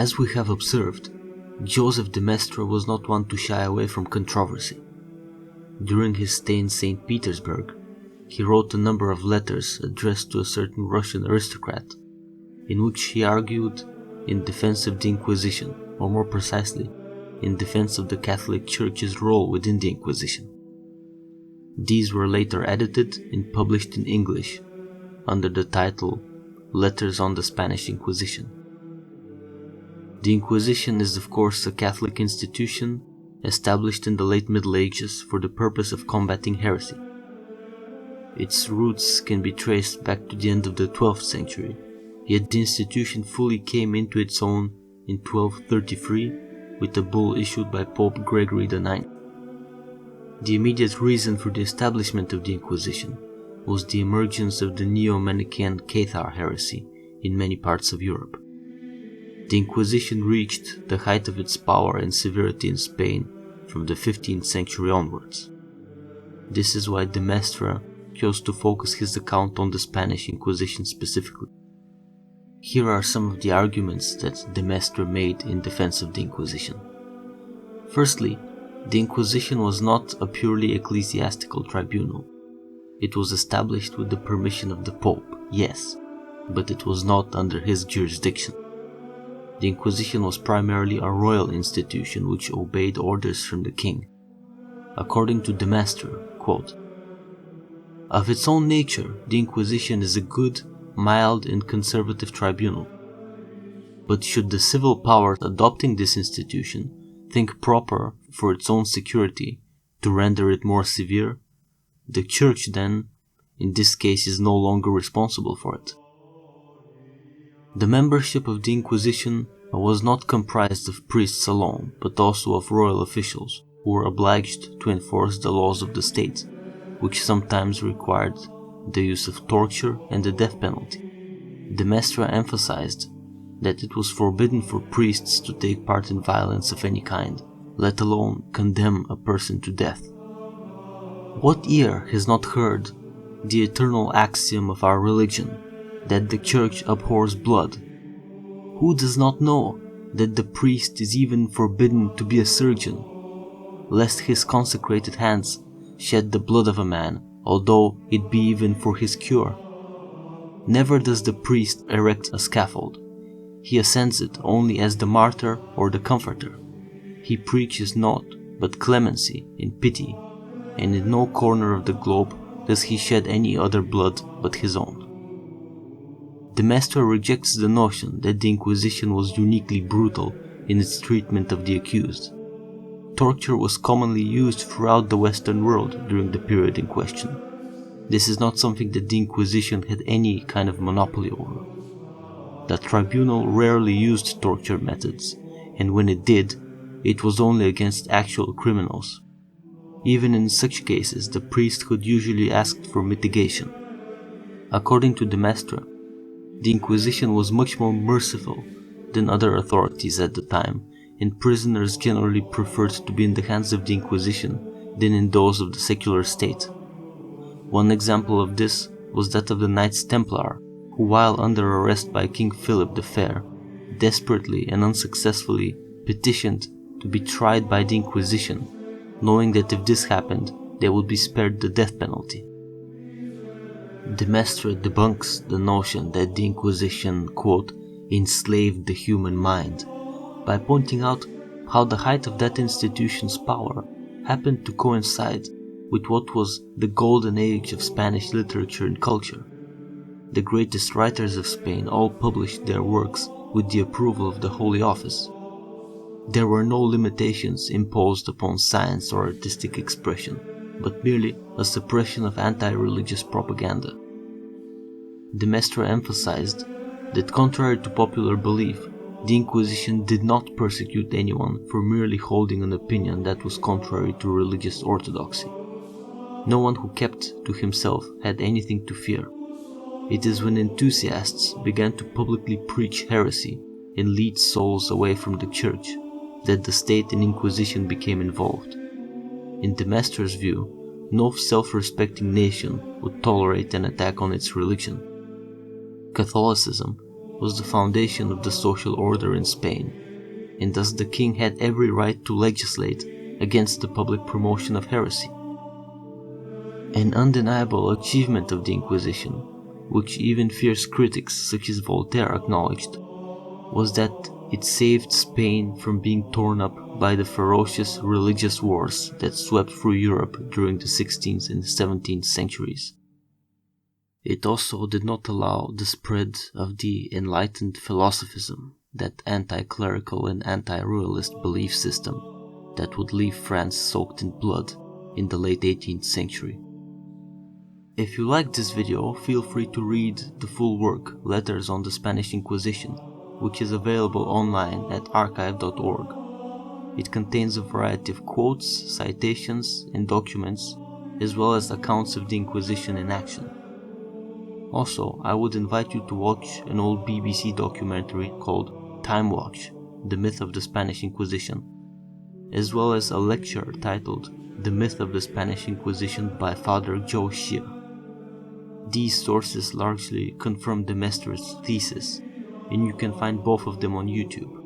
As we have observed, Joseph De Maistre was not one to shy away from controversy. During his stay in St. Petersburg, he wrote a number of letters addressed to a certain Russian aristocrat, in which he argued in defense of the Inquisition, or more precisely, in defense of the Catholic Church's role within the Inquisition. These were later edited and published in English under the title Letters on the Spanish Inquisition. The Inquisition is of course a Catholic institution established in the late Middle Ages for the purpose of combating heresy. Its roots can be traced back to the end of the 12th century, yet the institution fully came into its own in 1233 with a bull issued by Pope Gregory IX. The immediate reason for the establishment of the Inquisition was the emergence of the Neo-Manichaean Cathar heresy in many parts of Europe. The Inquisition reached the height of its power and severity in Spain from the 15th century onwards. This is why De Maistre chose to focus his account on the Spanish Inquisition specifically. Here are some of the arguments that De Maistre made in defense of the Inquisition. Firstly, the Inquisition was not a purely ecclesiastical tribunal. It was established with the permission of the Pope, yes, but it was not under his jurisdiction. The Inquisition was primarily a royal institution which obeyed orders from the king. According to De Maistre, quote, "Of its own nature, the Inquisition is a good, mild and conservative tribunal. But should the civil power adopting this institution think proper for its own security to render it more severe, the Church then, in this case, is no longer responsible for it." The membership of the Inquisition was not comprised of priests alone, but also of royal officials who were obliged to enforce the laws of the state, which sometimes required the use of torture and the death penalty. De Maistre emphasized that it was forbidden for priests to take part in violence of any kind, let alone condemn a person to death. What ear has not heard the eternal axiom of our religion, that the Church abhors blood? Who does not know that the priest is even forbidden to be a surgeon, lest his consecrated hands shed the blood of a man, although it be even for his cure? Never does the priest erect a scaffold. He ascends it only as the martyr or the comforter. He preaches not but clemency and pity, and in no corner of the globe does he shed any other blood but his own. De Maistre rejects the notion that the Inquisition was uniquely brutal in its treatment of the accused. Torture was commonly used throughout the Western world during the period in question. This is not something that the Inquisition had any kind of monopoly over. The tribunal rarely used torture methods, and when it did, it was only against actual criminals. Even in such cases, the priesthood usually asked for mitigation. According to De Maistre, the Inquisition was much more merciful than other authorities at the time, and prisoners generally preferred to be in the hands of the Inquisition than in those of the secular state. One example of this was that of the Knights Templar, who, while under arrest by King Philip the Fair, desperately and unsuccessfully petitioned to be tried by the Inquisition, knowing that if this happened, they would be spared the death penalty. De Maistre debunks the notion that the Inquisition, quote, enslaved the human mind, by pointing out how the height of that institution's power happened to coincide with what was the golden age of Spanish literature and culture. The greatest writers of Spain all published their works with the approval of the Holy Office. There were no limitations imposed upon science or artistic expression, but merely a suppression of anti-religious propaganda. De Maistre emphasized that, contrary to popular belief, the Inquisition did not persecute anyone for merely holding an opinion that was contrary to religious orthodoxy. No one who kept to himself had anything to fear. It is when enthusiasts began to publicly preach heresy and lead souls away from the Church that the state and Inquisition became involved. In De Maistre's view, no self-respecting nation would tolerate an attack on its religion. Catholicism was the foundation of the social order in Spain, and thus the king had every right to legislate against the public promotion of heresy. An undeniable achievement of the Inquisition, which even fierce critics such as Voltaire acknowledged, was that it saved Spain from being torn up by the ferocious religious wars that swept through Europe during the 16th and 17th centuries. It also did not allow the spread of the enlightened philosophism, that anti-clerical and anti-royalist belief system that would leave France soaked in blood in the late 18th century. If you liked this video, feel free to read the full work, Letters on the Spanish Inquisition, which is available online at archive.org. It contains a variety of quotes, citations, and documents, as well as accounts of the Inquisition in action. Also, I would invite you to watch an old BBC documentary called Time Watch, The Myth of the Spanish Inquisition, as well as a lecture titled The Myth of the Spanish Inquisition by Father Joe Shia. These sources largely confirm De Maistre's thesis, and you can find both of them on YouTube.